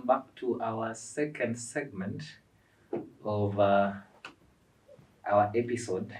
back to our second segment of our episode.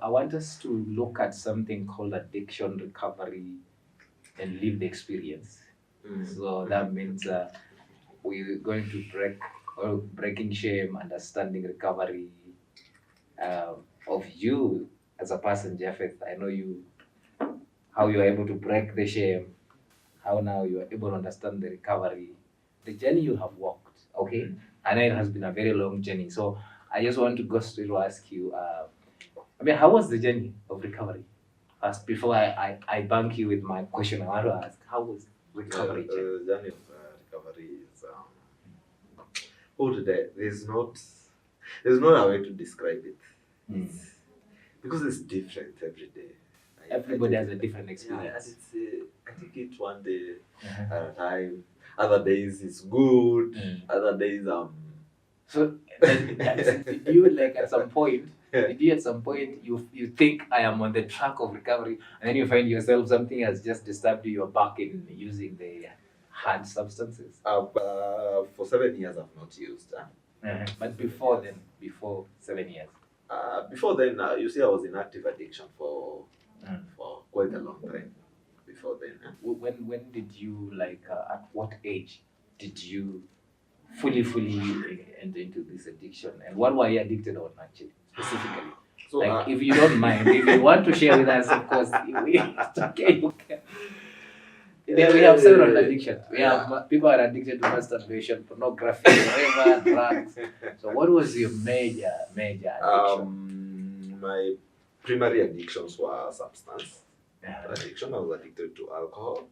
I want us to look at something called addiction recovery and live the experience. So that means we're going to breaking shame, understanding recovery of you as a person, Jeffeth. I know you, how you are able to break the shame, how now you are able to understand the recovery, the journey you have walked. Okay, I know it has been a very long journey. So I just want to go straight to ask you. How was the journey of recovery? First, before I bank you with my question, I want to ask, how was recovery? The journey of recovery is there's not a way to describe it. Because it's different every day. Everybody has a different experience. I take it one day at a time. Other days it's good. Other days So did you like at some point? Did you at some point you think I am on the track of recovery, and then you find yourself something has just disturbed you, you're back in using the hard substances? For 7 years I've not used. But before then, before 7 years. Before then, you see, I was in active addiction for quite a long time. Before then. When did you at what age did you fully enter into this addiction, and what were you addicted on actually specifically? So if you don't mind, if you want to share with us, of course, it's okay. You can. We have several addictions. We have people are addicted to masturbation, pornography, whatever, drugs. So what was your major addiction? My primary addictions were substance addiction. I was addicted to alcohol.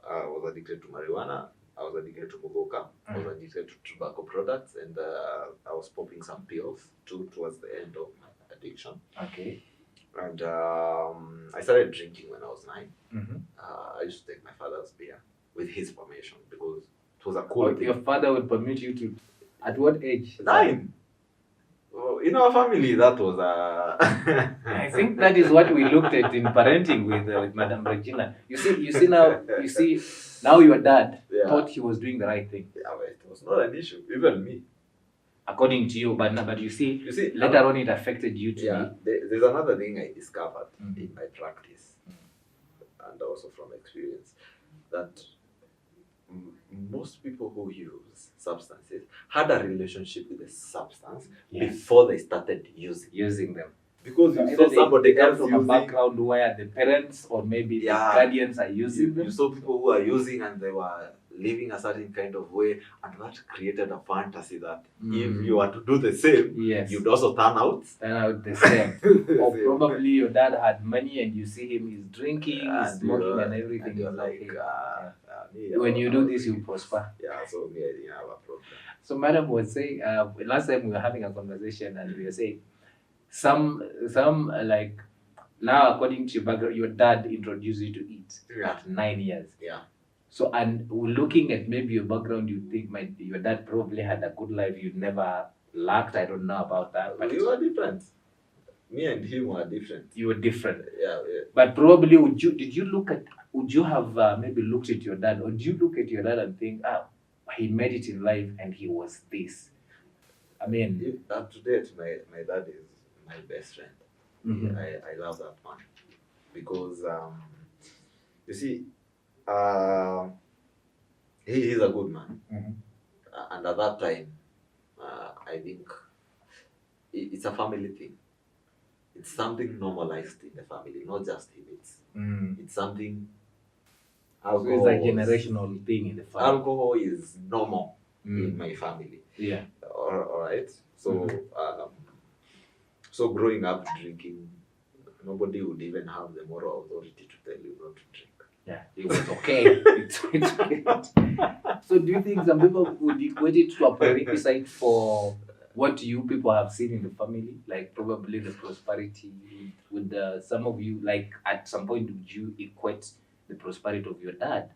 I was addicted to marijuana. I was addicted to mugoka. I was addicted to tobacco products, and I was popping some pills towards the end of my addiction. Okay. And I started drinking when I was 9. I used to take my father's beer with his permission because it was a cool thing. Your father would permit you to? At what age? 9. Well, in our family, that was I think that is what we looked at in parenting with Madam Regina. You see now your dad thought he was doing the right thing. Yeah, but it was not an issue, even me. According to you, but you see later on it affected you too. Yeah, there's another thing I discovered in my practice and also from experience, that most people who use substances had a relationship with the substance before they started using them. Because you saw somebody come from a background where the parents or maybe the guardians are using them. You saw people who are using and they were living a certain kind of way, and that created a fantasy that if you were to do the same, you'd also turn out the same. Or probably your dad had money and you see him, he's drinking, he's smoking and everything. And you're like, when you do this, you prosper. Yeah, so me, I didn't have a problem. So Madam was saying, last time we were having a conversation and we were saying, some like, now according to your background, your dad introduced you to it at 9 years. Yeah. So, and looking at maybe your background, you think your dad probably had a good life. You never lacked. I don't know about that, but We were different. Me and him were different. you were different. Yeah. But probably, would you have maybe looked at your dad, or do you look at your dad and think, he made it in life and he was this? I mean, Up to date, my dad is my best friend. Mhm. I love that man because you see, he is a good man, Mhm. And at that time, I think it's a family thing. It's something normalized in the family, not just him. It's something. So it's a generational thing in the family. Alcohol is normal in my family. Yeah. All right. So, so growing up drinking, nobody would even have the moral authority to tell you not to drink. Yeah, it was okay. it's okay. So do you think some people would equate it to a prerequisite for what you people have seen in the family? Like probably the prosperity. Would some of you, like at some point, would you equate the prosperity of your dad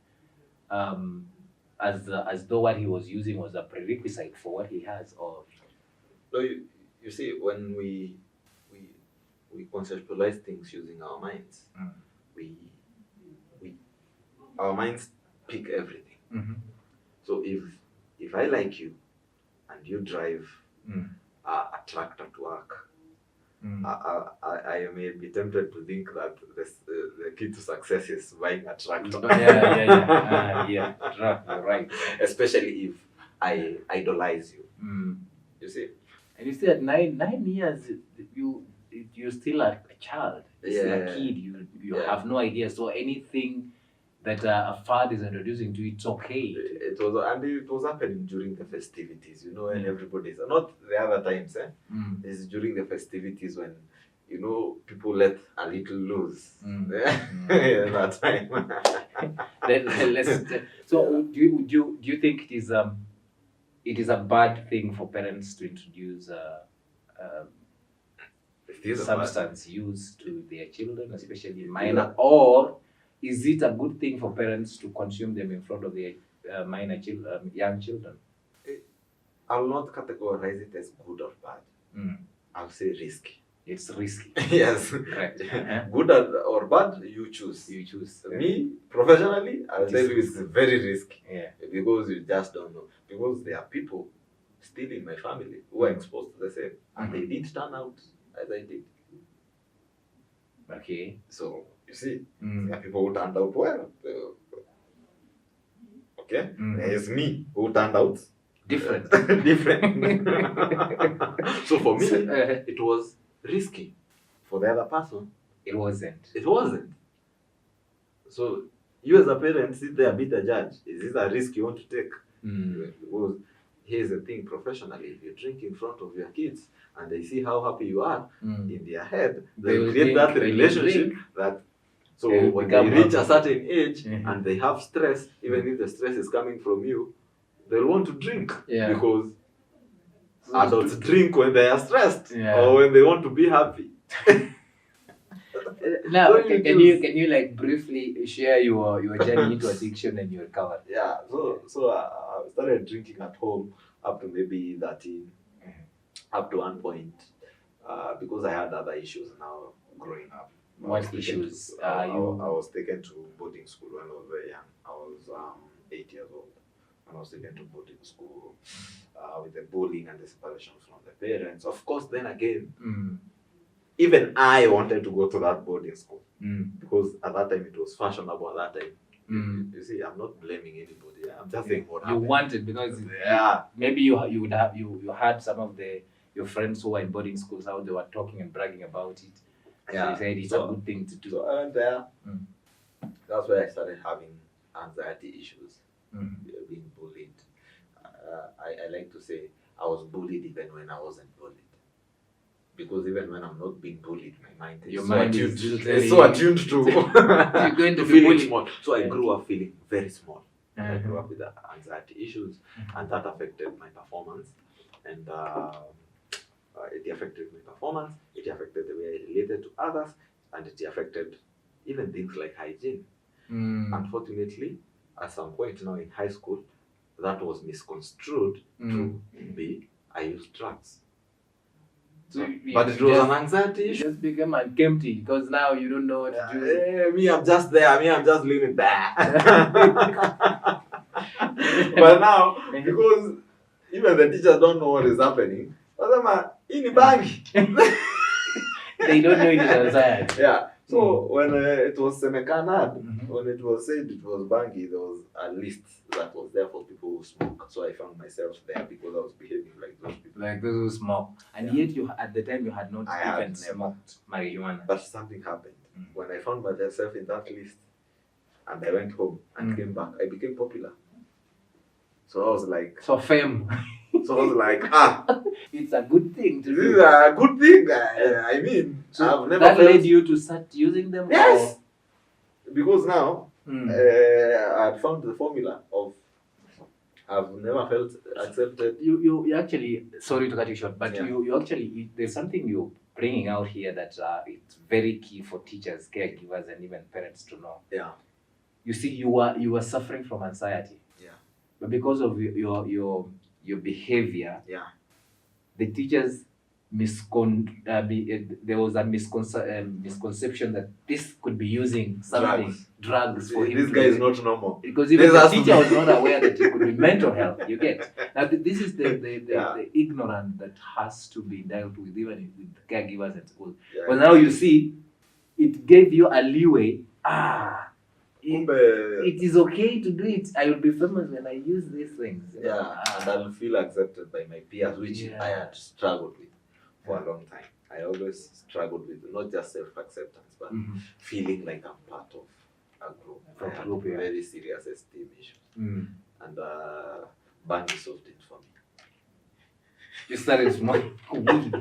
as though what he was using was a prerequisite for what he has? Or So you see, when we conceptualize things using our minds, we our minds pick everything. So if I like you and you drive a tractor to work, I may be tempted to think that the key to success is buying a tractor. Yeah, right. Especially if I idolize you. You see? And you see, at 9 years, you're still a child. You're still a kid. You have no idea. So anything that a father is introducing to you, it's okay. It was happening during the festivities, and everybody's not the other times. It's during the festivities when people let a little loose. That time. So do you think it is a bad thing for parents to introduce substance use to their children, especially minor, or is it a good thing for parents to consume them in front of their young children? I'll not categorize it as good or bad. I'll say risky. It's risky. Yes. Correct. Good or bad, you choose. You choose. Me, professionally, I'll tell you it's very risky. Yeah. Because you just don't know. Because there are people still in my family who are exposed to the same. And they did turn out as I did. Okay. So, you see, there are people who turned out well. Okay? There's me who turned out different. So for me, it was risky. For the other person, it wasn't. So you as a parent sit there, be the judge. Is this a risk you want to take? Because here's the thing, professionally, if you drink in front of your kids and they see how happy you are, in their head, they'll create that relationship that so when they reach a certain age and they have stress, even if the stress is coming from you, they'll want to drink because adults drink when they are stressed or when they want to be happy. Now, can you like briefly share your journey into addiction and your recovery? Yeah, so I started drinking at home up to maybe 13, up to one point, because I had other issues now growing up. What issues? I was taken to boarding school when I was very young. I was 8 years old. When I was taken to boarding school with the bullying and the separation from the parents. Of course, then again, even I wanted to go to that boarding school because at that time it was fashionable. At that time, you see, I'm not blaming anybody. I'm just saying what happened. You wanted because maybe you had some of your friends who were in boarding schools how they were talking and bragging about it. So you said it's a good thing to do. So I went there. That's where I started having anxiety issues, being bullied. I like to say I was bullied even when I wasn't bullied. Because even when I'm not being bullied, my mind is so attuned to you're going to feel it small. So I grew up feeling very small. I grew up with anxiety issues, and that affected my performance. And it affected my performance. It affected the way I related to others, and it affected even things like hygiene. Unfortunately, at some point now in high school, that was misconstrued to be I used drugs. So But it was an anxiety You issue. just became empty because now you don't know what to do. Me, I'm just there. Me, I'm just living there. But now, because even the teachers don't know what is happening, in bank. They don't know it is anxiety. Yeah. So when it was Semekanad, when it was said it was Bangi, there was a list that was there for people who smoke. So I found myself there because I was behaving like those people. Like those who smoke. And yet you at the time you had not even never smoked marijuana. But something happened. When I found myself in that list and I went home and came back, I became popular. So I was like... So fame. So I was like, it's a good thing to this do. is a good thing. I mean, so I've never that felt... led you to start using them? Yes! Because now, I had found the formula of I've never felt accepted. You actually, sorry to cut you short, but you actually, there's something you're bringing out here that it's very key for teachers, caregivers, and even parents to know. Yeah. You see, you were suffering from anxiety. Yeah. But because of your behavior, the teachers there was a misconception that this could be using something drugs for him. This guy is not normal. Because even the teacher was not aware that it could be mental health. You get now. This is the ignorance that has to be dealt with even with caregivers at school. But now you see, it gave you a leeway. It is okay to do it. I will be famous when I use these things. Yeah, and I'll feel accepted by my peers, which I had struggled with for a long time. I always struggled with not just self-acceptance, but feeling like I'm part of a group. I had very serious esteem issues. And Bangi solved it for me. You started smoking weed.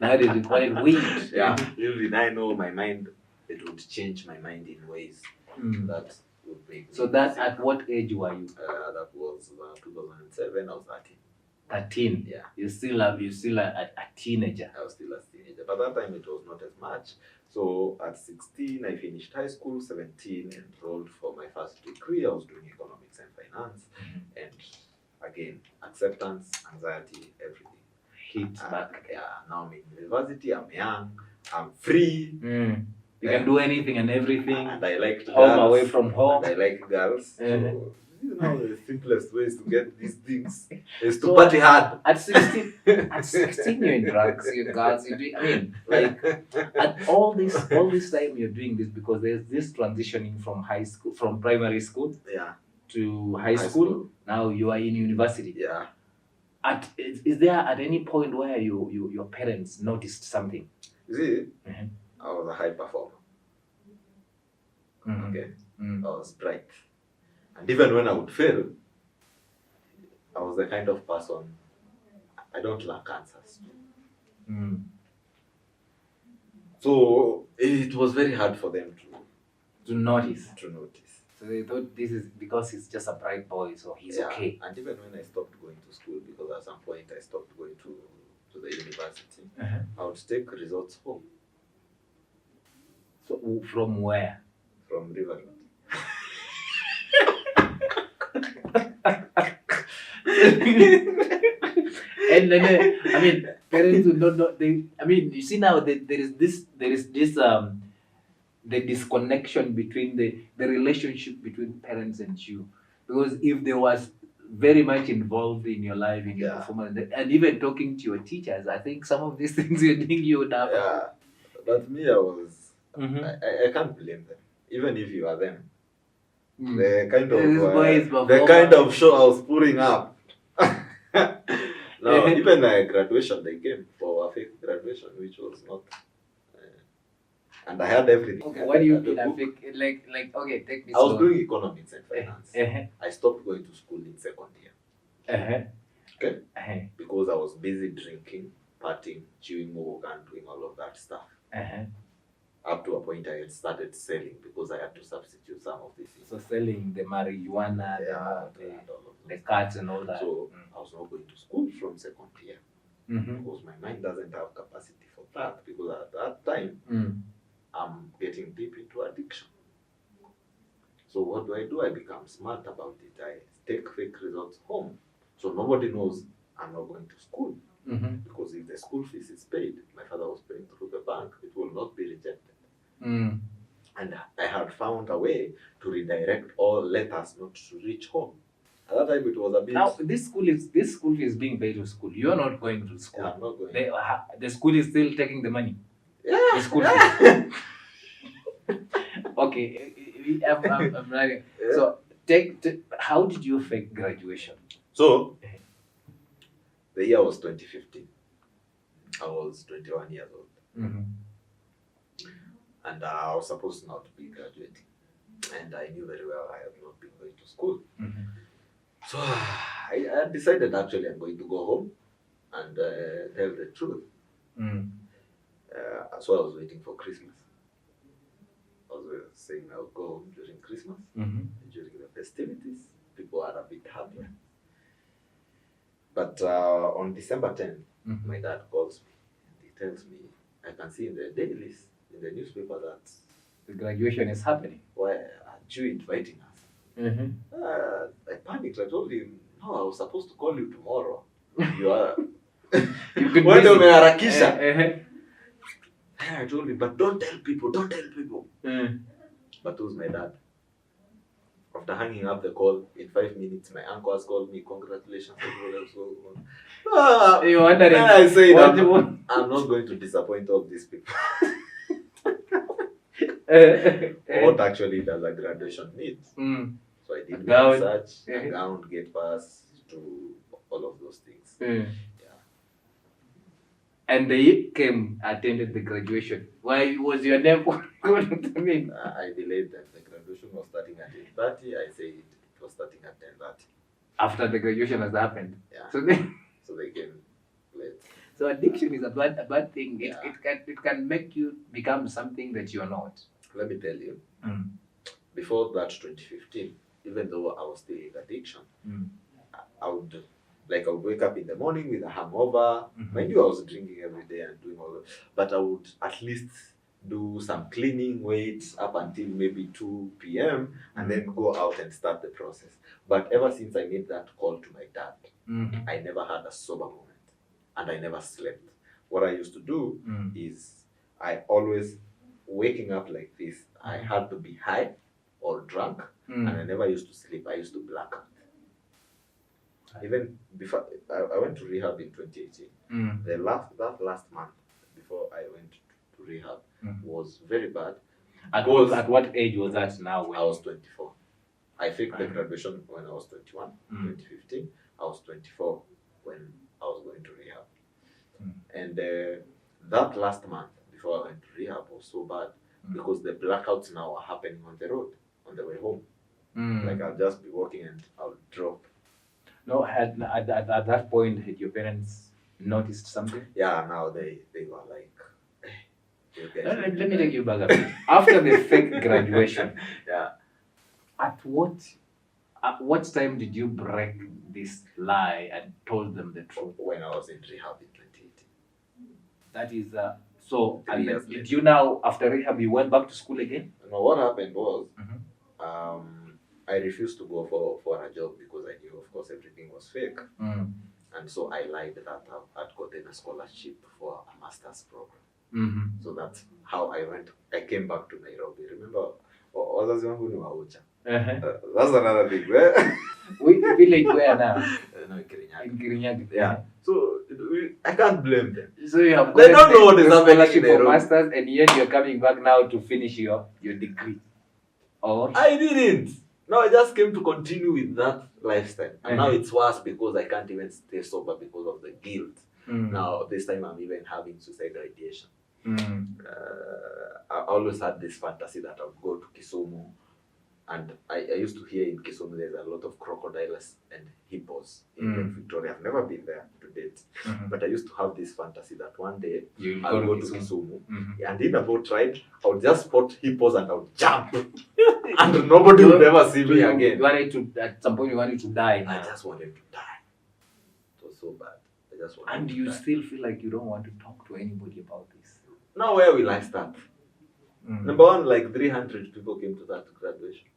Now they required weed. Yeah, usually I know my mind, it would change my mind in ways that would make So that at what age were you? That was 2007. I was 13. 13. Yeah. You're still a teenager. I was still a teenager. But that time it was not as much. So at 16, I finished high school. 17, enrolled for my first degree. I was doing economics and finance. And again, acceptance, anxiety, everything hit back. Yeah. Now I'm in university. I'm young. I'm free. You can do anything and everything. And I like home away from home. And I like girls. So, the simplest ways to get these things is to party hard. At 16, you're in drugs, you're girls, you're doing, I mean, like, at all this time you're doing this because there's this transitioning from primary school to high school. Now you are in university. Yeah. Is there at any point where your parents noticed something? You see, I was a high performer. Okay. I was bright. And even when I would fail, I was the kind of person, I don't lack answers. So it was very hard for them to notice. So they thought this is because he's just a bright boy, so he's okay. And even when I stopped going to school, because at some point I stopped going to the university, I would take results home. So from where? From River. And then I mean, parents would not know. You see now there is this the disconnection between the relationship between parents and you, because if there was very much involved in your life, in your performance, and even talking to your teachers, I think some of these things you think you would have. Yeah, but me, I was. I can't blame them, even if you are them. The kind of show I was putting up. No, even graduation, they came for a fake graduation, which was not. And I had everything. Okay, what do you mean a fake? Like okay, take this. I was doing economics and finance. I stopped going to school in second year. Okay. Because I was busy drinking, partying, chewing more, and doing all of that stuff. Up to a point I had started selling because I had to substitute some of these things. So selling the marijuana, the cards and all that. So I was not going to school from second year because my mind doesn't have capacity for that, because at that time I'm getting deep into addiction. So what do? I become smart about it. I take fake results home. So nobody knows I'm not going to school. Because if the school fees is paid, my father was paying through the bank, it will not be rejected. And I had found a way to redirect all letters not to reach home. At that time, it was a bit. Now, this school is being paid to school. You're not going to school. Yeah, I'm not going. The school is still taking the money. Yeah. The school fees. Okay, I'm writing. Yeah. So, how did you fake graduation? So, the year was 2015. I was 21 years old. And I was supposed not to be graduating. And I knew very well I had not been going to school. So I decided actually I'm going to go home and tell the truth. So I was waiting for Christmas. I was saying I'll go home during Christmas, during the festivities. People are a bit happier. But on December 10th, my dad calls me and he tells me, I can see in the dailies, in the newspaper that the graduation is happening. Why aren't you inviting us? I panicked. I told him, no, I was supposed to call you tomorrow. You are. I told him, but don't tell people. But it was my dad. After hanging up the call, in 5 minutes, my uncle has called me. Congratulations. You're wondering. I said, I'm not going to disappoint all these people. What actually does a graduation need? So I did research, a gown, gate pass, to all of those things. Yeah. And they came, attended the graduation. Why was your name going to me? I delayed them. The graduation was starting at 8:30. I said it was starting at 10:30. After the graduation has happened. Yeah. So they came late. So addiction is a bad thing. Yeah. It can make you become something that you're not. Let me tell you, before that 2015, even though I was still in addiction, I would wake up in the morning with a hangover. Mind you, I was drinking every day and doing all that, but I would at least do some cleaning, wait up until maybe 2 p.m. and then go out and start the process. But ever since I made that call to my dad, I never had a sober moment and I never slept. What I used to do is I always waking up like this, I had to be high or drunk, and I never used to sleep. I used to black out. Even before I went to rehab in 2018, that last month before I went to rehab was very bad. At what age was that now? I was 24. I faked the graduation when I was 21, 2015. I was 24 when I was going to rehab. And that last month before I went to rehab was so bad because the blackouts now are happening on the road on the way home. Like I'll just be walking and I'll drop. No, at that point, had your parents noticed something? Yeah, now they were like, hey, let me take you back a bit. After the fake graduation, at what time did you break this lie and told them the truth? When I was in rehab in 2018. That is so. And then, did you now, after rehab, you went back to school again? No, what happened was, I refused to go for a job because I knew, of course, everything was fake. And so I lied that I'd gotten a scholarship for a master's program. So that's how I came back to Nairobi. Remember, that's another thing. Which village where now? No, in Kirinyaga. In Kirinyaga. Yeah. So I can't blame them. So you have they don't know what is happening for masters, and yet you're coming back now to finish your degree. Or I didn't. No, I just came to continue with that lifestyle. And now it's worse because I can't even stay sober because of the guilt. Now, this time I'm even having suicidal ideation. I always had this fantasy that I would go to Kisumu. And I used to hear in Kisumu there's a lot of crocodiles and hippos in Victoria. I've never been there to date. But I used to have this fantasy that one day I'll go to Kisumu. And in a boat ride, I would just spot hippos and I would jump. And nobody would ever see me again. You wanted to, at some point you wanted to die. I just wanted to die. It was so bad. I just wanted and to you die. still feel like you don't want to talk to anybody about this? Now where will I start? Number one, like 300 people came to that graduation.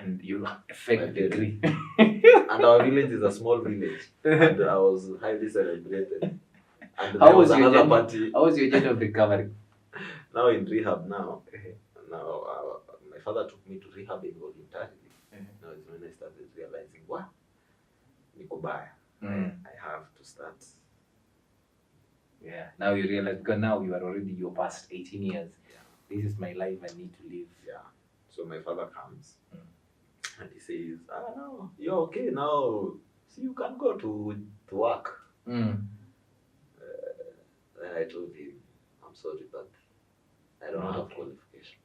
And you fake degree. And our village is a small village. And I was highly celebrated. And How there was was your another journey? party. How was your journey of recovery? Now in rehab now. My father took me to rehab involuntarily. Now is when I started realizing, what? Nikobaya. I have to start. Yeah. Now you realize, because now you are already your past 18 years. Yeah. This is my life. I need to live. Yeah. So my father comes and he says, no, you're okay now. See, you can go to work. Then I told him, I'm sorry, but I don't have qualifications.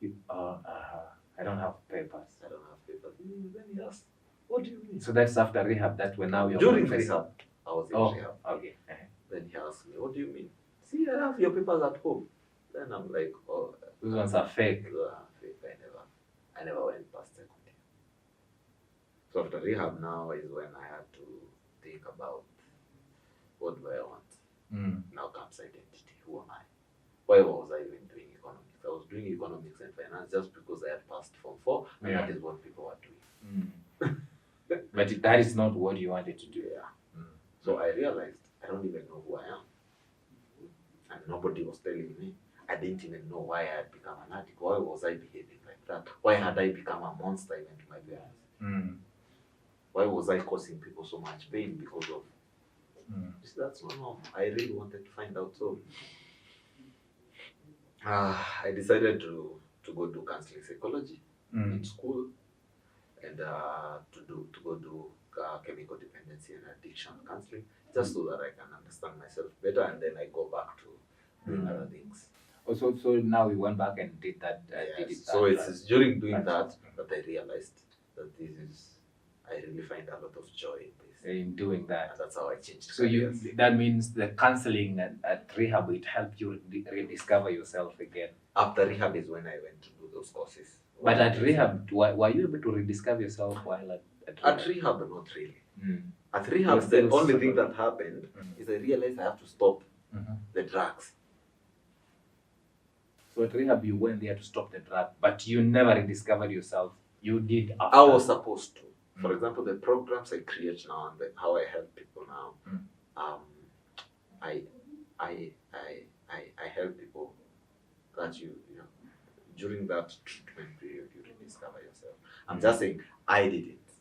I don't have papers. I don't have papers. Then he asked, what do you mean? So that's after rehab. That's when now you're during rehab. I was in rehab. Okay. Then he asked me, what do you mean? See, I have your papers at home. Then I'm like, oh, those ones are fake. Those are fake. I never went past second year. So after rehab now is when I had to think about what do I want. Now comes identity. Who am I? Why was I even doing economics? I was doing economics and finance just because I had passed Form 4, and that is what people were doing. But that is not what you wanted to do. Yeah. So I realized I don't even know who I am. And nobody was telling me. I didn't even know why I had become an addict. Why was I behaving like that? Why had I become a monster even to my parents? Why was I causing people so much pain because of... That's not normal. I really wanted to find out. So I decided to go do counseling psychology in school, and to go do chemical dependency and addiction counseling, just so that I can understand myself better, and then I go back to doing other things. So now we went back and did that. So it's during doing that I realized that I really find a lot of joy in this. In doing that. And that's how I changed. So that means the counseling at rehab, it helped you rediscover yourself again. After rehab is when I went to do those courses. But at rehab, were you able to rediscover yourself while at rehab? At rehab, not really. At rehab, the only thing that happened is I realized I have to stop the drugs. So at rehab, you went there to stop the drug, but you never rediscovered yourself. You did after. I was supposed to. For example, the programs I create now and how I help people now, I help people that you know during that treatment period you rediscover yourself. I'm just saying I did it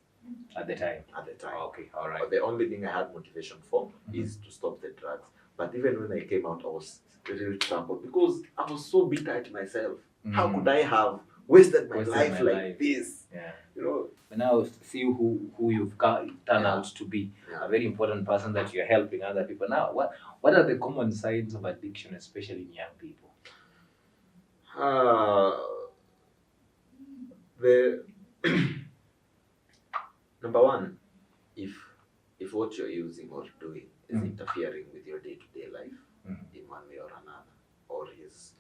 at the time. Oh, okay, all right. But the only thing I had motivation for is to stop the drugs. But even when I came out, I was really troubled because I was so bitter at myself. How could I have wasted my life like this? Yeah. You know. But now see who you've turned out to be. A very important person that you're helping other people. Now, what are the common signs of addiction, especially in young people? The number one, if what you're using or doing is interfering with your day-to-day life in one way or another, or is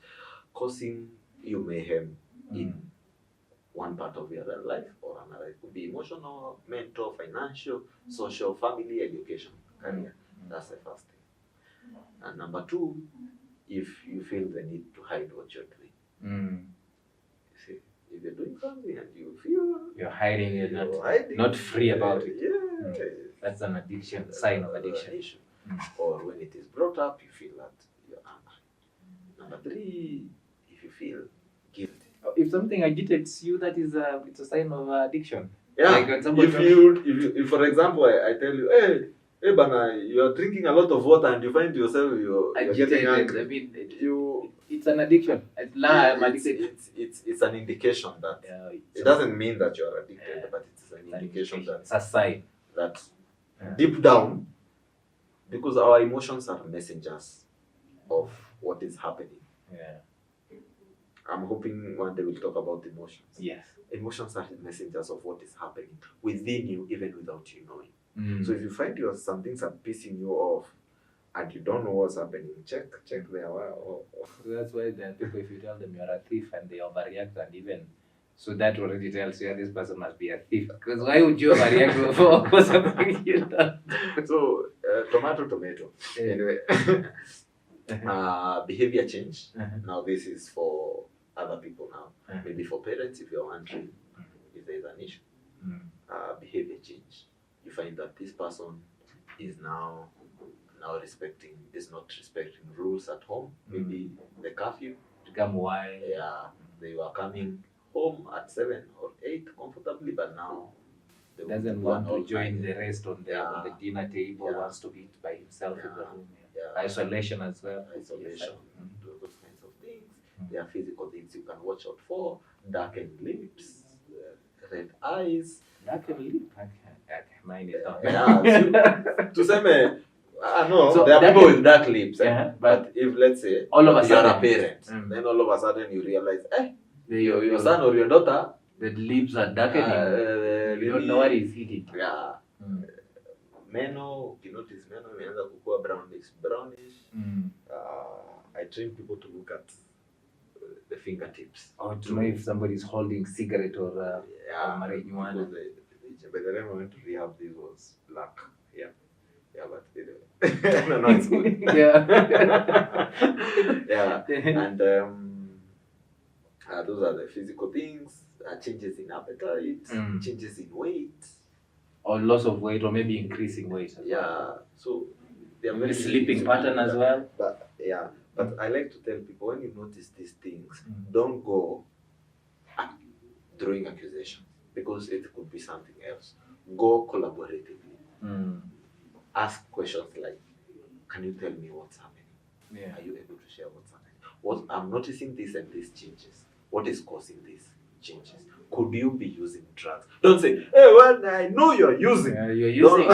causing you mayhem in one part of your life or another, it could be emotional, mental, financial, social, family, education, career. That's the first thing. And number two, if you feel the need to hide what you're doing. See, if you're doing something and you feel you're hiding it, not free about it. Yeah. That's an addiction, sign of addiction. Or when it is brought up, you feel that you're angry. Number three, if you feel guilty. If something agitates you, that is it's a sign of addiction. Yeah. Like if for example, I tell you, hey, Bana, you are drinking a lot of water and you find yourself you're getting angry. I mean, it's an addiction. I'm addicted. It's an indication that it doesn't mean that you are addicted, but it's an indication that it's a sign that deep down, because our emotions are messengers of what is happening. Yeah. I'm hoping one day we'll talk about emotions. Yes. Emotions are messengers of what is happening within you, even without you knowing. So if you find some things are pissing you off and you don't know what's happening, check there. So that's why there are people, if you tell them you're a thief and they overreact, and even so that already tells you this person must be a thief. Because why would you overreact for something you done? So tomato. Anyway. Behavior change. Now this is for other people now. Maybe for parents, if you're wondering, is there's an issue. Behavior change. You find that this person is now not respecting rules at home. Maybe the curfew. They were coming home at 7 or 8 comfortably, but now they doesn't want to join the rest on the dinner table. Wants to eat by himself in the room. Isolation as well. Isolation. Those kinds of things. There are physical things you can watch out for. Darkened lips, red eyes. Darkened lip. Mine is not. Tuseme, no, so there are people with dark lips. But if, let's say, all of a sudden, you're a parent, then all of a sudden you realize, your son or your daughter, the lips are darkening. You don't know what he's eating. Meno, you notice meno imeanza kukua brownish. I train people to look at the fingertips. Or to know if somebody's holding cigarette or marijuana. By the time I went to rehab, this was black. But anyway. No, it's good. And those are the physical things. Changes in appetite, changes in weight. Or loss of weight, or maybe increasing weight. So they are very sleeping pattern as well. But I like to tell people, when you notice these things, don't go throwing accusations, because it could be something else. Go collaboratively. Ask questions like, can you tell me what's happening? Are you able to share what's happening? I'm noticing this and this changes. What is causing these changes? Could you be using drugs? Don't say, hey, well, I know you're using. You're using.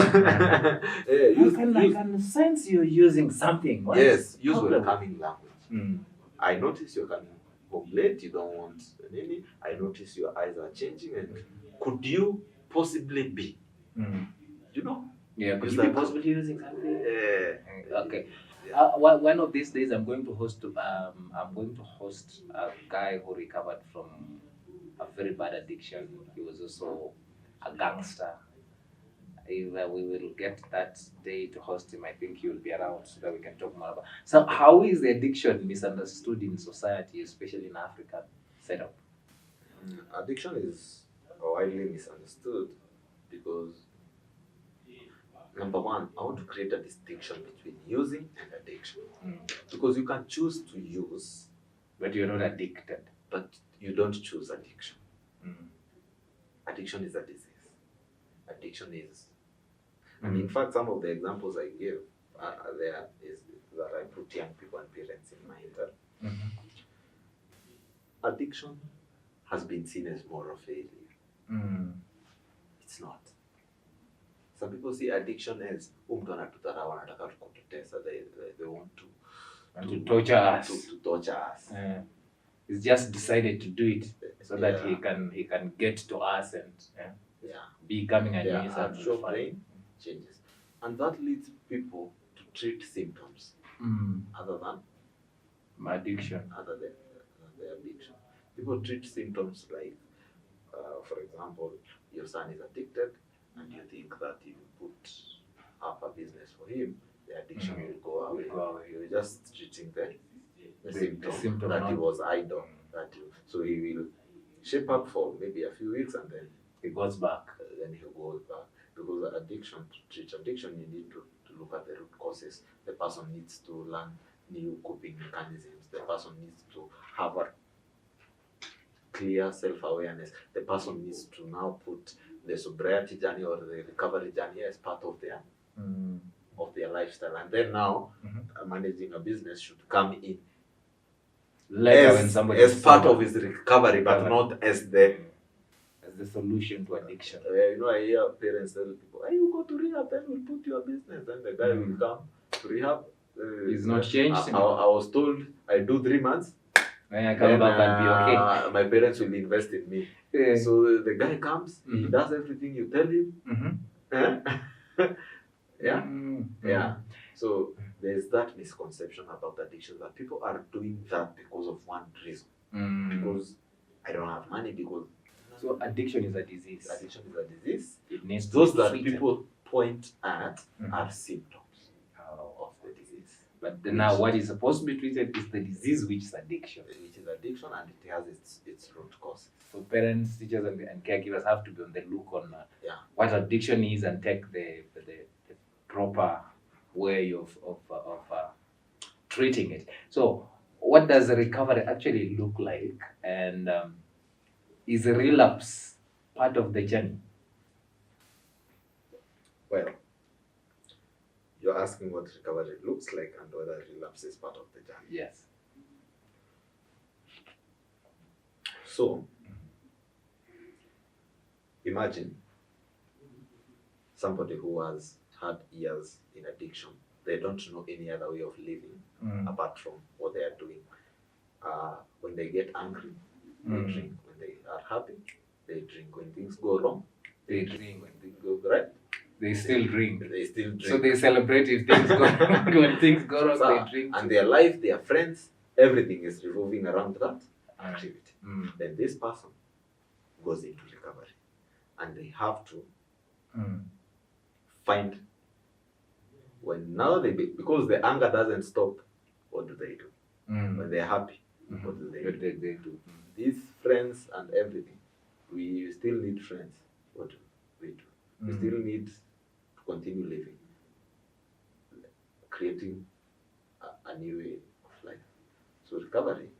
I can sense you're using something. What? Yes, use welcoming language. I notice you're coming home late. You don't want any. I notice your eyes are changing. And could you possibly be? You know? Could you be possibly using something? Okay. One of these days, I'm going to host a guy who recovered from a very bad addiction. He was also a gangster. We will get that day to host him. I think he will be around so that we can talk more about. So, how is the addiction misunderstood in society, especially in African setup? Addiction is widely misunderstood because, number one, I want to create a distinction between using and addiction. Because you can choose to use, but you're not addicted. But you don't choose addiction. Addiction is a disease. Addiction is, and in fact, some of the examples I give there is that I put young people and parents in mind. Addiction has been seen as moral failure. It's not. Some people see addiction as they want to torture us. To torture us. He's just decided to do it so that he can get to us and becoming a nuisance. Short brain changes, and that leads people to treat symptoms other than addiction. Other than the addiction, people treat symptoms like, for example, your son is addicted, and you think that if you put up a business for him, the addiction will go away. You're just treating the symptom that he was idle. So he will shape up for maybe a few weeks and then he goes back. Because addiction, to treat addiction, you need to look at the root causes. The person needs to learn new coping mechanisms. The person needs to have a clear self-awareness. The person needs to now put the sobriety journey or the recovery journey as part of their lifestyle. And then now, managing a business should come in as part of his recovery, but not as the solution to addiction. I hear parents tell people, hey, you go to rehab, then we'll put your business. Then the guy will come to rehab. He's not changed. I was told I do 3 months. When I come back, I'll be okay. My parents will invest in me. So the guy comes, he does everything you tell him. So there's that misconception about addiction that people are doing that because of one reason. Because I don't have money, because... So addiction is a disease. Addiction is a disease. It needs those that people point at are symptoms of the disease. But now what is supposed to be treated is the disease, which is addiction. Which is addiction. addiction and it has its root cause. So parents, teachers, and caregivers have to be on the look on what addiction is and take the proper way of treating it. So, what does recovery actually look like, and is a relapse part of the journey? Well, you're asking what recovery looks like and whether relapse is part of the journey. Yes. So, imagine somebody who has had years in addiction. They don't know any other way of living apart from what they are doing. When they get angry, they drink. When they are happy, they drink. When things go wrong, they drink. When things go right, they still drink. They still drink. So they celebrate if things go wrong. When things go wrong, they drink. And their life, their friends, everything is revolving around that activity. Then this person goes into recovery, and they have to find when now because the anger doesn't stop. What do they do? When they're happy, what do they do? These friends and everything, we still need friends. What do we do? We still need to continue living, creating a new way of life. So recovery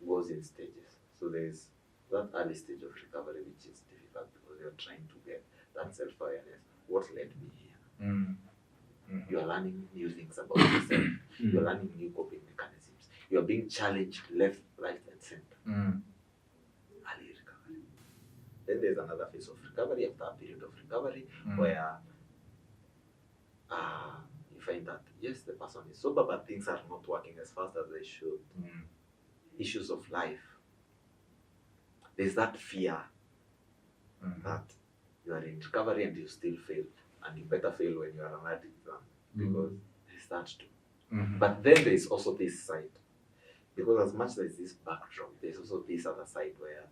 goes in stages. So there's that early stage of recovery which is difficult because you're trying to get that self-awareness. What led me here? You're learning new things about yourself. You're learning new coping mechanisms. You're being challenged left, right, and center. Early recovery. Then there's another phase of recovery after a period of recovery where you find that yes, the person is sober, but things are not working as fast as they should. Issues of life. There's that fear that you are in recovery and you still fail, and you better fail when you are an addict because they start to. But then there's also this side, because as much as there's this backdrop, there's also this other side where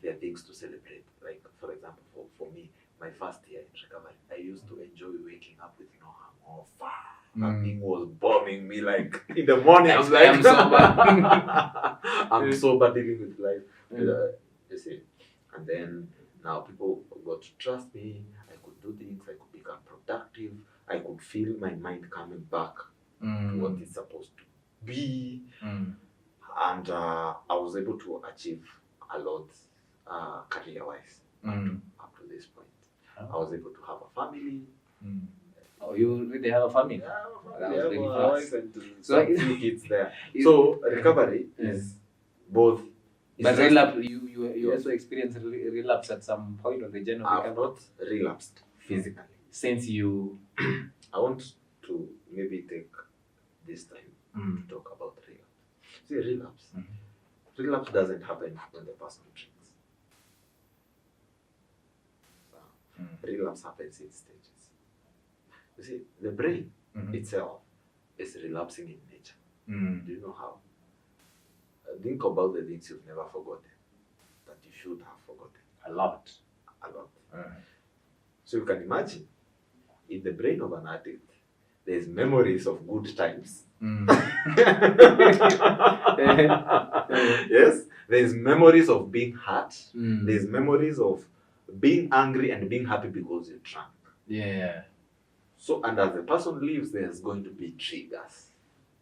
there are things to celebrate. Like for example, for me, my first year in recovery, I used to enjoy waking up with no hangover. Nothing was bombing me like in the morning. I'm like, I'm sober. I'm sober dealing with life. You see, and then now people got to trust me. I could do things. I could become productive. I could feel my mind coming back to what it's supposed to be, and I was able to achieve a lot career-wise up to this point. I was able to have a family. Oh, you really have a family? Yeah, that was really fast. So few kids there. So recovery is both. But relapse, you also experienced relapse at some point of the journey. I have not relapsed physically. Since you, I want to maybe take this time to talk about relapse. See, relapse. Relapse doesn't happen when the person drinks. Relapse happens in stages. You see, the brain itself is relapsing in nature. Do you know how? Think about the things you've never forgotten that you should have forgotten. A lot. So you can imagine, in the brain of an addict, there's memories of good times. Yes, there's memories of being hurt. There's memories of being angry and being happy because you drank. Yeah. So, and as the person leaves, there's going to be triggers.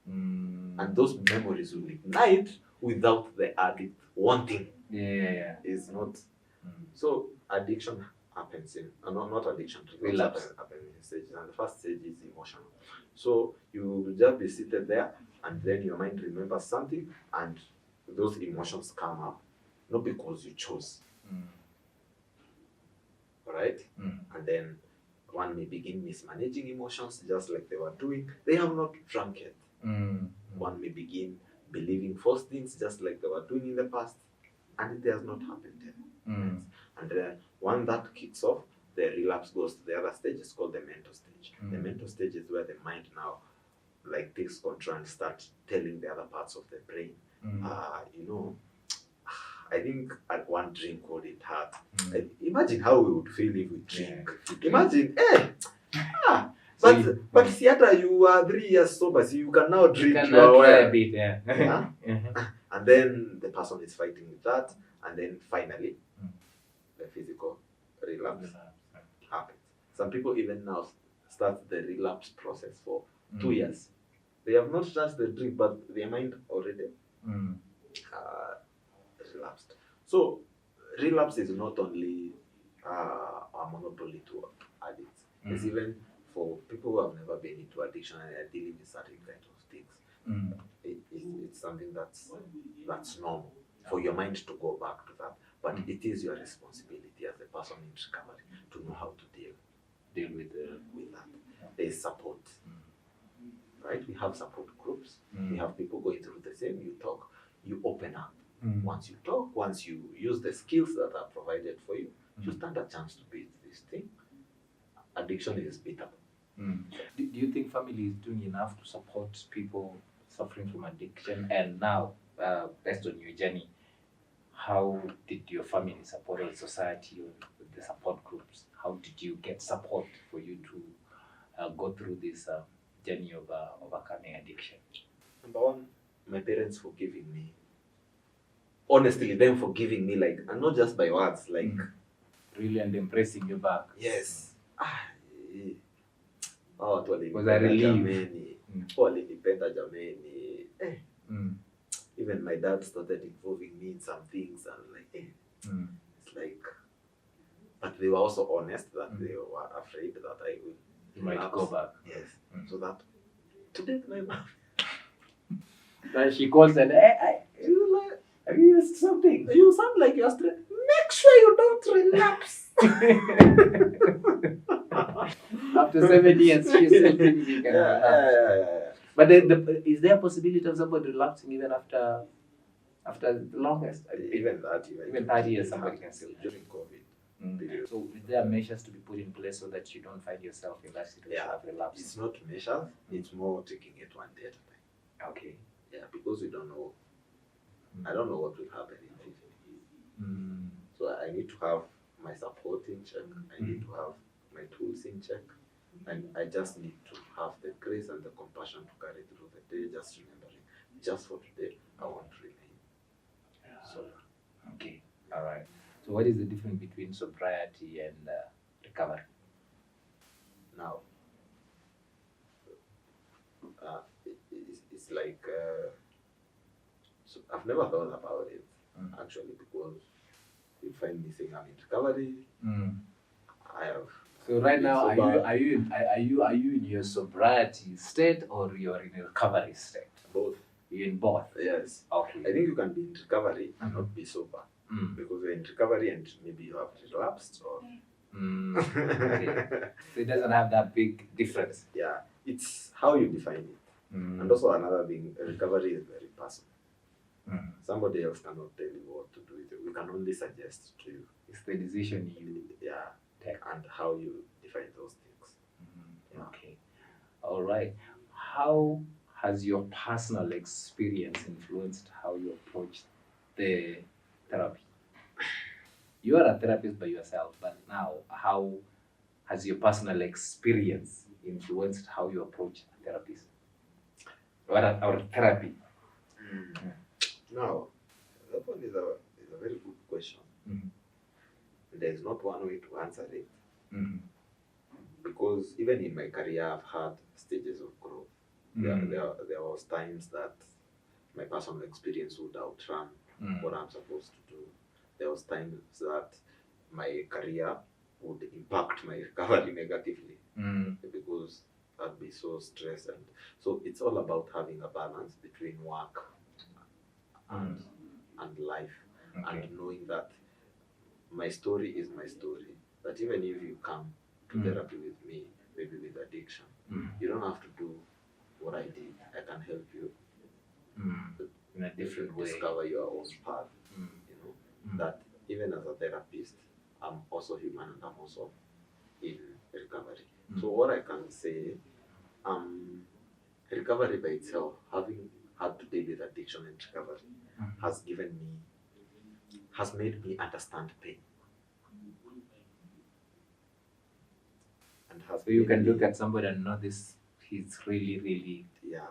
And those memories will ignite without the addict wanting. Is not. So addiction happens in not addiction. Relapse happens in stages, and the first stage is emotional. So you will just be seated there, and then your mind remembers something, and those emotions come up, not because you chose. All right, and then one may begin mismanaging emotions, just like they were doing. They have not drunk yet. One may begin believing false things, just like they were doing in the past, and it has not happened yet. And then when that kicks off, the relapse goes to the other stage. It's called the mental stage. The mental stage is where the mind now like takes control and starts telling the other parts of the brain, I think at one drink would it hurt. Imagine how we would feel if we drink. Imagine, But see, after you are 3 years sober, so you can now you drink can your try a well. bit, yeah. Yeah? And then the person is fighting with that, and then finally, the physical relapse happens. Some people even now start the relapse process for 2 years. They have not touched the drink, but their mind already relapsed. So relapse is not only a monopoly to addicts. It's even for people who have never been into addiction and are dealing with certain kind of things. It's something that's normal for your mind to go back to that. But it is your responsibility as a person in recovery to know how to deal with that. There is support. Right? We have support groups. We have people going through the same. You talk, you open up. Once you talk, once you use the skills that are provided for you, you stand a chance to beat this thing. Addiction is beatable. Do you think family is doing enough to support people suffering from addiction? And now, based on your journey, how did your family support, or society, or the support groups? How did you get support for you to go through this journey of overcoming addiction? Number one, my parents forgiving me. Honestly, them forgiving me, like, and not just by words, like really, and embracing you back. Yes. Watu Was I relieved? Walinipenda jameni. Even my dad started involving me in some things, and like, it's like, but they were also honest that they were afraid that I will. You might go back. Yes. So that today my mom. Then she calls and have you used something? You sound like you're stressed. Make sure you don't relapse. After 7 years, she's still thinking you can relapse. Yeah. But is there a possibility of somebody relapsing even after the longest? Even 30 years, somebody can still during COVID period. So is there measures to be put in place so that you don't find yourself in that situation of relapse? It's not measures, it's more taking it one day at a time. Okay. Yeah, because we don't know. I don't know what will happen in future. So I need to have my support in check. I need to have my tools in check. And I just need to have the grace and the compassion to carry through the day, just remembering, just for today, I want to remain. So, okay, all right. So what is the difference between sobriety and recovery? Now, it's like, so I've never thought about it, actually, because you find me saying I'm in recovery. I have. So right now, are you in your sobriety state, or you're in a recovery state? Both. You're in both. Yes. Okay. I think you can be in recovery and not be sober, because you're in recovery and maybe you have relapsed or. Okay. So it doesn't have that big difference. Yeah, it's how you define it. And also another thing, recovery is very personal. Somebody else cannot tell you what to do with it. We can only suggest to you. It's the decision you take and how you define those things. Okay. All right. How has your personal experience influenced how you approach the therapy? You are a therapist by yourself, but now how has your personal experience influenced how you approach a therapist or therapy? Now, that one is a very good question. There is not one way to answer it. Because even in my career, I've had stages of growth. There was times that my personal experience would outrun what I'm supposed to do. There was times that my career would impact my recovery negatively because I'd be so stressed. And so it's all about having a balance between work and life, and knowing that my story is my story. That even if you come to therapy with me, maybe with addiction, you don't have to do what I did. I can help you in a different way. Discover your own path. That even as a therapist, I'm also human and I'm also in recovery. So what I can say, recovery by itself, having had to deal with addiction and recovery, has made me understand pain. and has So you can been look at somebody and know this, he's really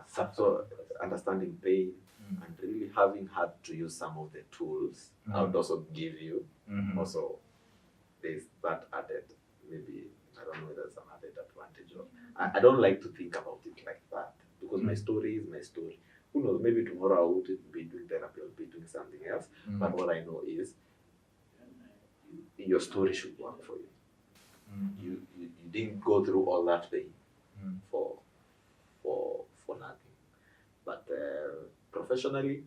suffering. So understanding pain and really having had to use some of the tools, I would also give you also there's that added, maybe I don't know whether it's an added advantage or I don't like to think about it like that because my story is my story. Who knows, maybe tomorrow I wouldn't be doing therapy, I'll be doing something else. But what I know is your story should work for you. You didn't go through all that pain for nothing. But professionally,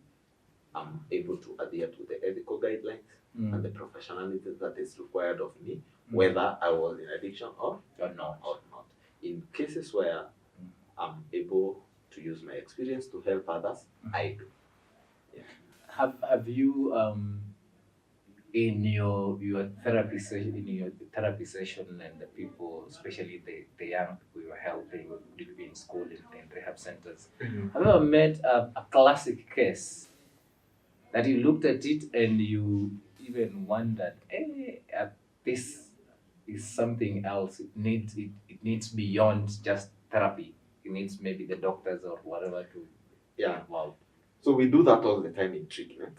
I'm able to adhere to the ethical guidelines and the professionalism that is required of me, whether I was in addiction or not. In cases where I'm able to use my experience to help others, I do. Yeah. Have you in your therapy session, and the people, especially the young people you are helping, maybe in school in rehab centers, have you ever met a classic case that you looked at it and you even wondered, this is something else. It needs beyond just therapy. It needs maybe the doctors or whatever to be involved. So we do that all the time in treatment.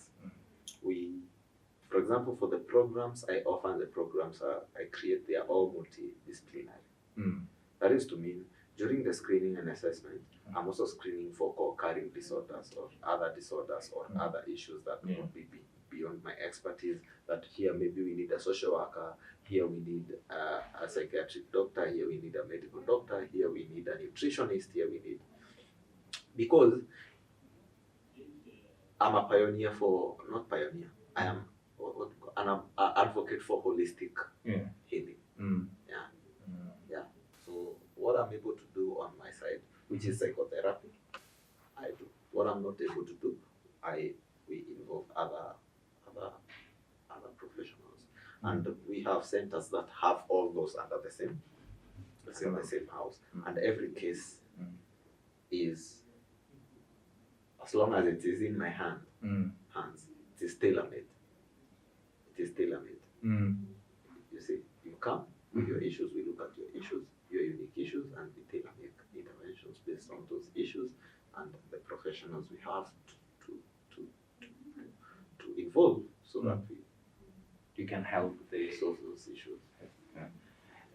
For example, for the programs I offer, the programs I create, they are all multidisciplinary. That is to mean during the screening and assessment, I'm also screening for co-occurring disorders or other disorders or other issues that would be beyond my expertise. That here maybe we need a social worker, here we need a psychiatric doctor, here we need a medical doctor, here we need a nutritionist, here we need... Because I'm a pioneer for, not pioneer, I am an advocate for holistic healing. So what I'm able to do on my side, which is psychotherapy, I do. What I'm not able to do, we involve other professionals, and we have centers that have all those under the same house, and every case is, as long as it is in my hands, it is tailor-made. You see, you come with your issues, we look at your issues, your unique issues, and we tailor-make interventions based on those issues and the professionals we have to involve so that you can help solve those issues.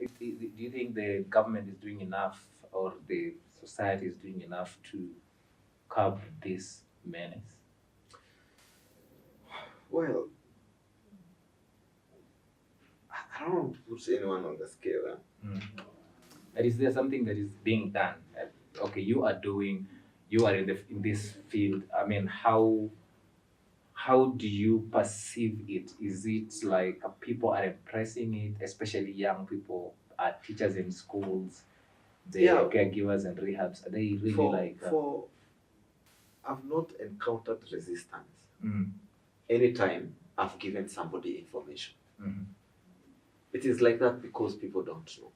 Do you think the government is doing enough, or the society is doing enough to curb this menace? Well, I don't want to put anyone on the scale. But is there something that is being done? Okay, you are in this field. I mean, how do you perceive it? Is it like people are embracing it, especially young people, teachers in schools, the caregivers and rehabs? Are they really I've not encountered resistance anytime I've given somebody information. It is like that because people don't know.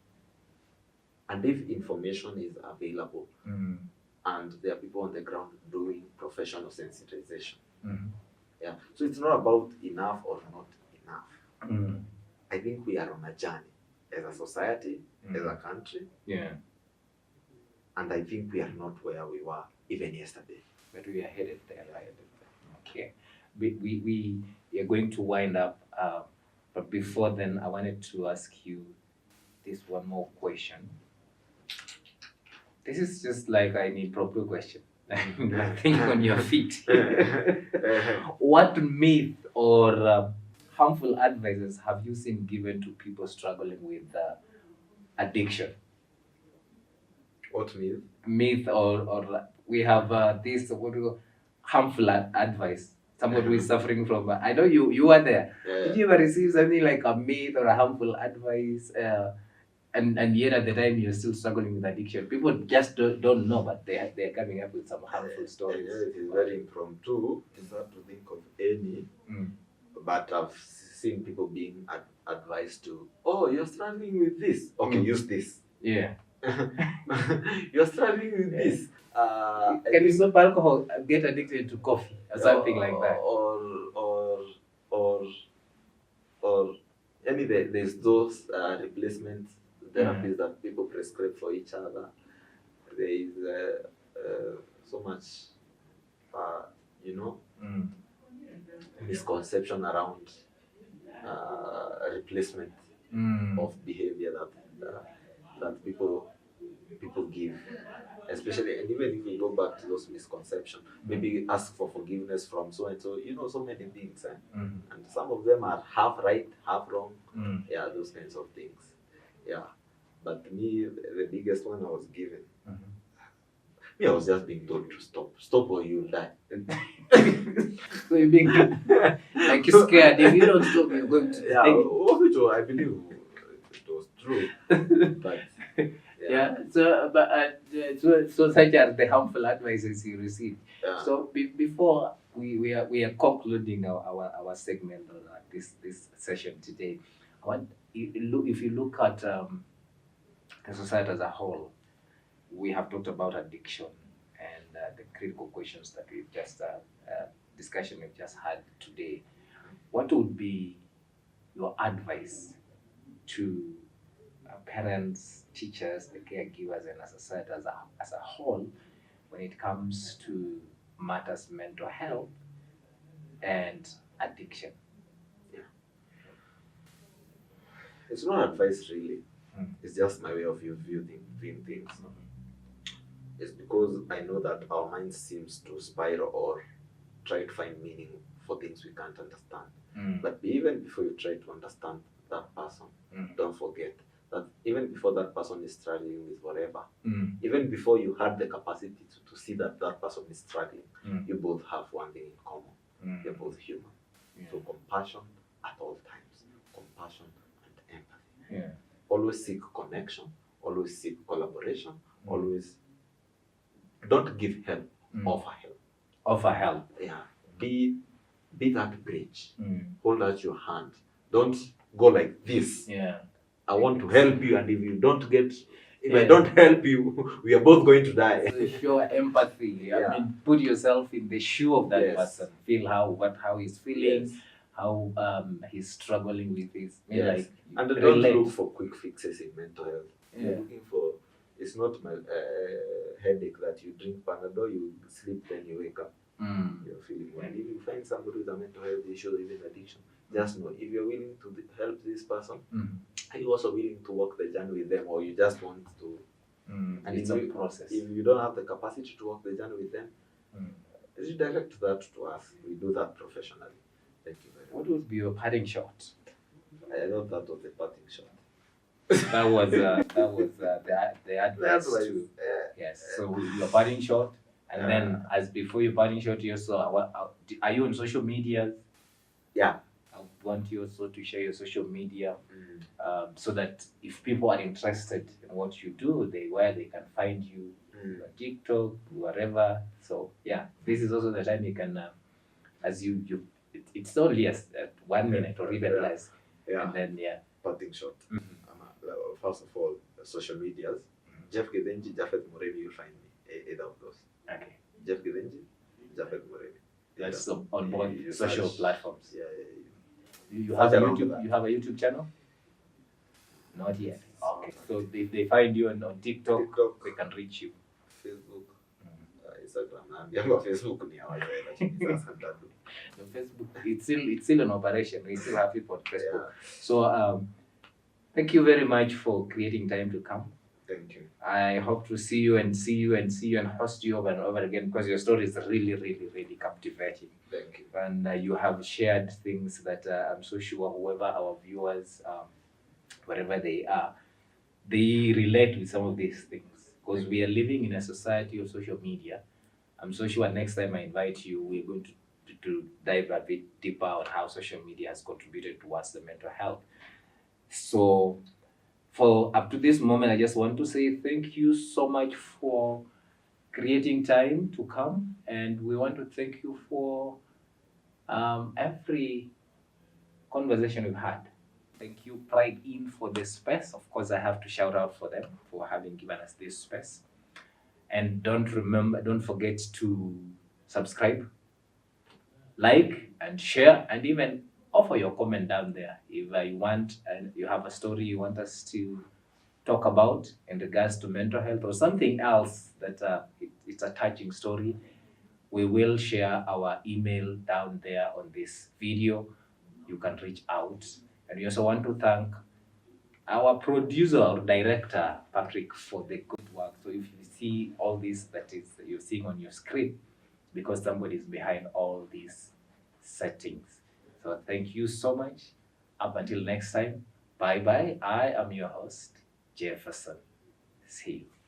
And if information is available and there are people on the ground doing professional sensitization, so it's not about enough or not enough. I think we are on a journey as a society, as a country, and I think we are not where we were even yesterday. But we are headed there. Okay. We are going to wind up, but before then, I wanted to ask you this one more question. This is just like an improper question. Think on your feet. What myth or harmful advices have you seen given to people struggling with addiction? What myth? Myth or we have this harmful advice. Somebody who is suffering from. I know you are there. Did you ever receive something like a myth or a harmful advice? And yet at the time you're still struggling with addiction. People just don't know, but they're coming up with some harmful stories. It is very impromptu. It's hard to think of any, but I've seen people being advised to, you're struggling with this. Okay, use this. Yeah. You're struggling with this. Can you stop alcohol and get addicted to coffee or something like that? Or there's those replacement therapies that people prescribe for each other. There is so much, you know, misconception around replacement of behavior that people give, especially, and even if we go back to those misconceptions, maybe ask for forgiveness from so and so, so many things, and some of them are half right, half wrong. Yeah, those kinds of things. Yeah, but me, the biggest one I was given. Me, I was just being told to stop or you'll die. So you're being like you're scared. If you don't stop, you're going to die. Which I believe it was true. But yeah. So such are the harmful advices you receive. Yeah. So before we are concluding our segment or this session today, if you look at the society as a whole, we have talked about addiction and the critical questions that we've just discussion we've just had today. What would be your advice to parents, teachers, the caregivers, and a society as a whole when it comes to matters mental health and addiction? It's not advice really. It's just my way of viewing things. It's because I know that our mind seems to spiral or try to find meaning for things we can't understand. But even before you try to understand that person, don't forget that even before that person is struggling with whatever, even before you had the capacity to see that person is struggling, you both have one thing in common. You're both human. So compassion at all times. Compassion and empathy. Yeah. Always seek connection. Always seek collaboration. Always don't give help. Offer help. Offer help. Yeah. Be that bridge. Hold out your hand. Don't go like this. Yeah. I want to help you, and if you don't get, I don't help you, we are both going to die. So show empathy. I mean, put yourself in the shoe of that person. Feel how he's feeling, how he's struggling with his. Like, and don't look for quick fixes in mental health. You're looking for. It's not my headache that you drink Panadol, you sleep, then you wake up. You're feeling well. If you find somebody with a mental health issue, even addiction, just know if you're willing to help this person, are you also willing to walk the journey with them, or you just want to? And it's a process. If you don't have the capacity to walk the journey with them, you direct that to us. We do that professionally. Thank you very much. What would be your parting shot? I thought that was the parting shot. That was the advice to yes. So your parting shot, and then as before your parting shot, you also are you on social media? Yeah. I want you also to share your social media, so that if people are interested in what you do, where they can find you, TikTok, wherever. So yeah, this is also the time you can, as it's only 1 minute or even less, and then parting shot. First of all, social medias. Jeff Gidenji, Jafet Moremi, you'll find me. Either of those. Okay. Jeff Gidenji, Jafet Moremi. That's on both social platforms. Yeah. You have a YouTube. You have a YouTube channel? Not yet. Okay. So if they find you on TikTok, they can reach you. Facebook, Instagram. Facebook. The Facebook, it's still an operation. We still have people on Facebook. So thank you very much for creating time to come. Thank you. I hope to see you and host you over and over again, because your story is really, really, really captivating. Thank you. And you have shared things that I'm so sure whoever our viewers, wherever they are, they relate with some of these things, because we are living in a society of social media. I'm so sure next time I invite you, we're going to dive a bit deeper on how social media has contributed towards the mental health. So for up to this moment, I just want to say thank you so much for creating time to come, and we want to thank you for every conversation we've had. Thank you, Pride In, for this space. Of course, I have to shout out for them for having given us this space. And don't forget to subscribe, like, and share, and even offer your comment down there if you want, and you have a story you want us to talk about in regards to mental health or something else that it's a touching story, we will share our email down there on this video. You can reach out. And we also want to thank our producer or director, Patrick, for the good work. So if you see all this that is you're seeing on your screen, because somebody is behind all these settings. So thank you so much. Up until next time, bye bye. I am your host, Jefferson. See you.